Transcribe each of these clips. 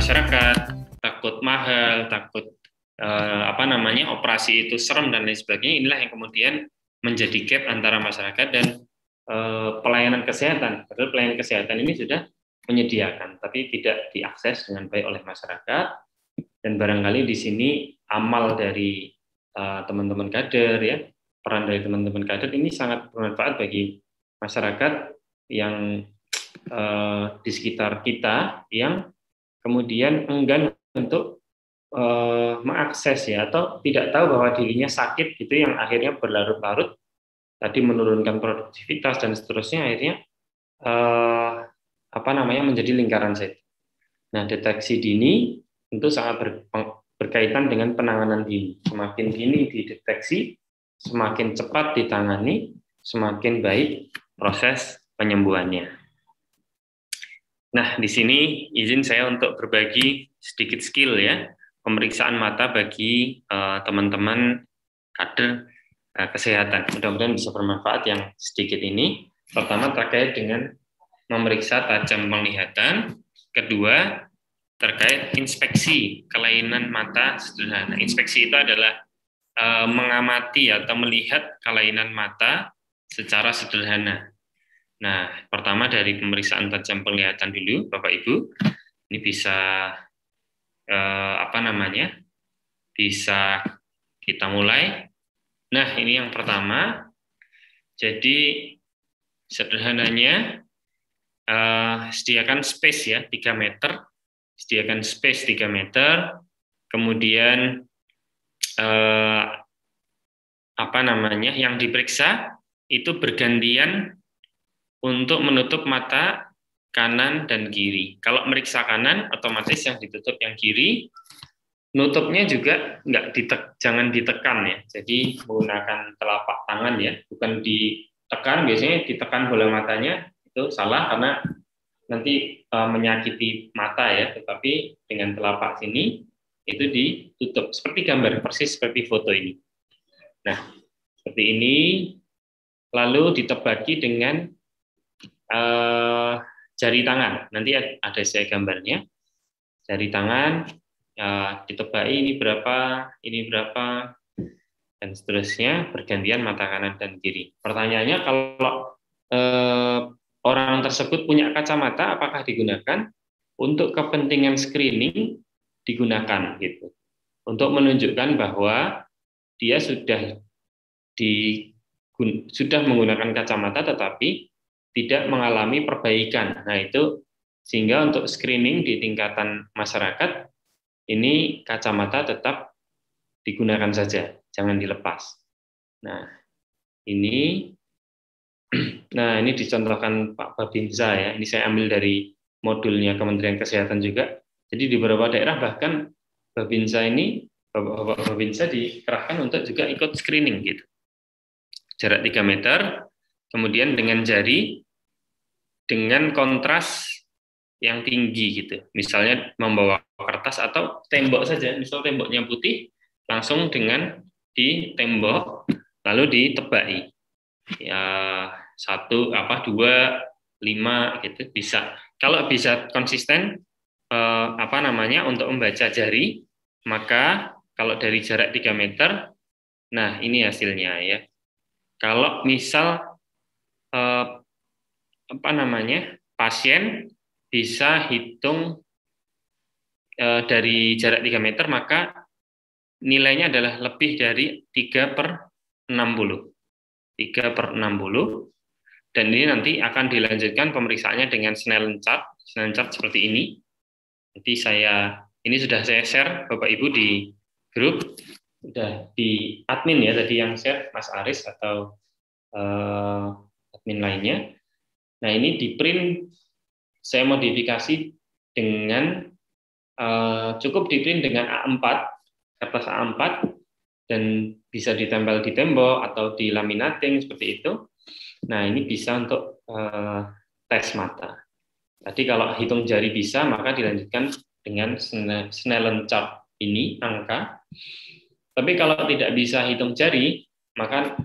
masyarakat, takut mahal, takut operasi itu serem dan lain sebagainya. Inilah yang kemudian menjadi gap antara masyarakat dan pelayanan kesehatan. Padahal pelayanan kesehatan ini sudah menyediakan, tapi tidak diakses dengan baik oleh masyarakat. Dan barangkali di sini amal dari teman-teman kader, ya, peran dari teman-teman kader ini sangat bermanfaat bagi masyarakat yang di sekitar kita yang kemudian enggan untuk mengakses, ya, atau tidak tahu bahwa dirinya sakit gitu, yang akhirnya berlarut-larut tadi menurunkan produktivitas dan seterusnya, akhirnya menjadi lingkaran setan. Nah, deteksi dini tentu sangat berkaitan dengan penanganan dini. Semakin dini dideteksi, semakin cepat ditangani, semakin baik proses penyembuhannya. Nah, di sini izin saya untuk berbagi sedikit skill, ya, pemeriksaan mata bagi teman-teman kader kesehatan. Mudah-mudahan bisa bermanfaat yang sedikit ini. Pertama, terkait dengan memeriksa tajam penglihatan. Kedua, terkait inspeksi kelainan mata sederhana. Inspeksi itu adalah mengamati atau melihat kelainan mata secara sederhana. Nah, pertama dari pemeriksaan tajam penglihatan dulu, Bapak Ibu. Ini bisa bisa kita mulai. Nah, ini yang pertama. Jadi sederhananya sediakan space, ya, 3 meter. Sediakan space 3 meter. Kemudian yang diperiksa itu bergantian untuk menutup mata kanan dan kiri. Kalau meriksa kanan, otomatis yang ditutup yang kiri. Nutupnya juga jangan ditekan, ya. Jadi menggunakan telapak tangan, ya, bukan ditekan. Biasanya ditekan bola matanya, itu salah karena nanti menyakiti mata, ya. Tetapi dengan telapak sini itu ditutup seperti gambar, persis seperti foto ini. Nah, seperti ini. Lalu ditebaki dengan jari tangan. Nanti ada saya gambarnya. Jari tangan ditebaki ini berapa, dan seterusnya, bergantian mata kanan dan kiri. Pertanyaannya, kalau orang tersebut punya kacamata, apakah digunakan? Untuk kepentingan screening digunakan, gitu. Untuk menunjukkan bahwa dia sudah menggunakan kacamata tetapi tidak mengalami perbaikan. Nah, itu sehingga untuk screening di tingkatan masyarakat ini kacamata tetap digunakan saja, jangan dilepas. Nah, ini dicontohkan Pak Babinsa, ya. Ini saya ambil dari modulnya Kementerian Kesehatan juga. Jadi di beberapa daerah bahkan Bapak Babinsa dikerahkan untuk juga ikut screening, gitu. Jarak 3 meter, kemudian dengan jari dengan kontras yang tinggi, gitu. Misalnya membawa kertas atau tembok saja, misal temboknya putih, langsung dengan di tembok lalu ditebaki. Ya, 1, 2, 5 gitu bisa. Kalau bisa konsisten untuk membaca jari, maka kalau dari jarak 3 meter, nah ini hasilnya, ya. Kalau misal pasien bisa hitung dari jarak 3 meter, maka nilainya adalah lebih dari 3/60. 3/60. Dan ini nanti akan dilanjutkan pemeriksaannya dengan Snellen chart seperti ini. Nanti ini sudah saya share, Bapak Ibu, di grup, sudah di admin, ya, tadi yang share Mas Aris atau admin lainnya. Nah, ini di print, saya modifikasi dengan cukup di print dengan A4, kertas A4, dan bisa ditempel di tembok atau di laminating seperti itu. Nah, ini bisa untuk tes mata. Tadi kalau hitung jari bisa, maka dilanjutkan dengan Snellen chart ini, angka. Tapi kalau tidak bisa hitung jari, maka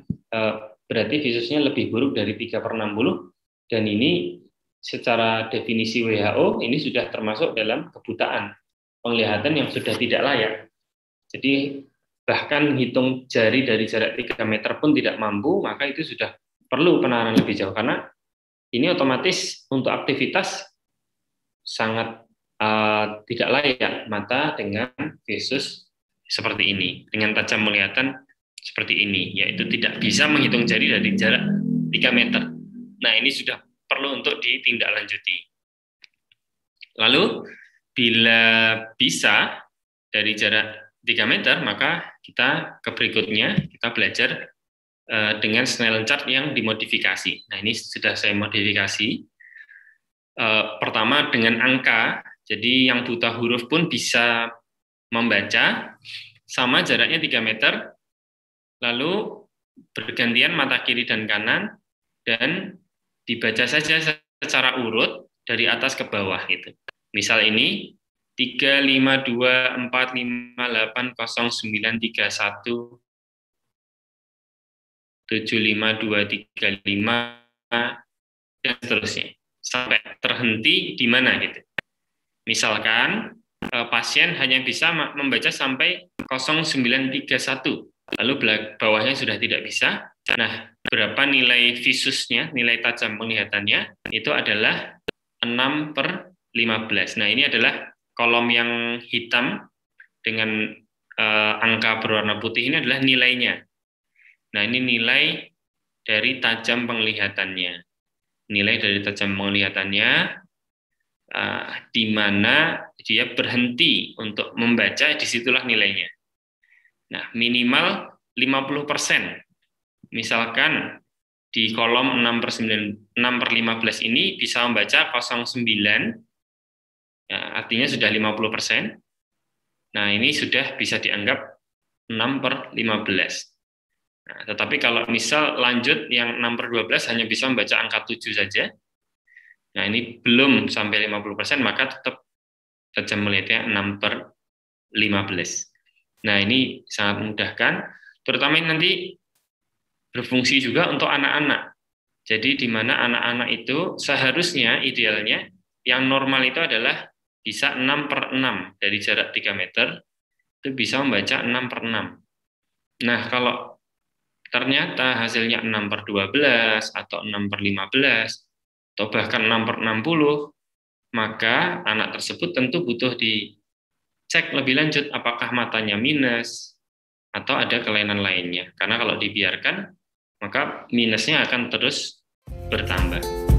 berarti visusnya lebih buruk dari 3/60, dan ini secara definisi WHO ini sudah termasuk dalam kebutaan. penglihatan yang sudah tidak layak. Jadi bahkan hitung jari dari jarak 3 meter pun tidak mampu, maka itu sudah perlu penanganan lebih jauh, karena ini otomatis untuk aktivitas sangat tidak layak mata dengan visus seperti ini, dengan tajam penglihatan seperti ini, yaitu tidak bisa menghitung jari dari jarak 3 meter. Nah, ini sudah perlu untuk ditindaklanjuti. Lalu, bila bisa dari jarak 3 meter, maka kita ke berikutnya, kita belajar dengan Snellen chart yang dimodifikasi. Nah, ini sudah saya modifikasi. Pertama dengan angka, jadi yang buta huruf pun bisa membaca, sama jaraknya 3 meter, lalu bergantian mata kiri dan kanan, dan dibaca saja secara urut dari atas ke bawah gitu. Misal ini 3, 5, 2, 4, 5, 8, 0, 9, 3, 1, 7, 5, 2, 3, 5, dan seterusnya. Sampai terhenti di mana gitu. Misalkan pasien hanya bisa membaca sampai 0931, lalu bawahnya sudah tidak bisa. Nah, berapa nilai visusnya, nilai tajam penglihatannya, itu adalah 6/15. Nah, ini adalah kolom yang hitam dengan angka berwarna putih, ini adalah nilainya. Nah, ini nilai dari tajam penglihatannya. Nilai dari tajam penglihatannya, di mana dia berhenti untuk membaca, disitulah nilainya. Nah, minimal 50%. Misalkan di kolom 6/15 ini bisa membaca 09, ya, artinya sudah 50%. Nah, ini sudah bisa dianggap 6/15. Nah, tetapi kalau misal lanjut yang 6/12 hanya bisa membaca angka 7 saja, nah ini belum sampai 50%, maka tetap tajam melihatnya 6/15. Nah, ini sangat memudahkan, terutama ini nanti berfungsi juga untuk anak-anak. Jadi di mana anak-anak itu seharusnya idealnya yang normal itu adalah bisa 6/6 dari jarak 3 meter, itu bisa membaca 6/6. Nah, kalau ternyata hasilnya 6/12 atau 6/15 atau bahkan 6/60, maka anak tersebut tentu butuh dicek lebih lanjut apakah matanya minus atau ada kelainan lainnya. Karena kalau dibiarkan, maka minusnya akan terus bertambah.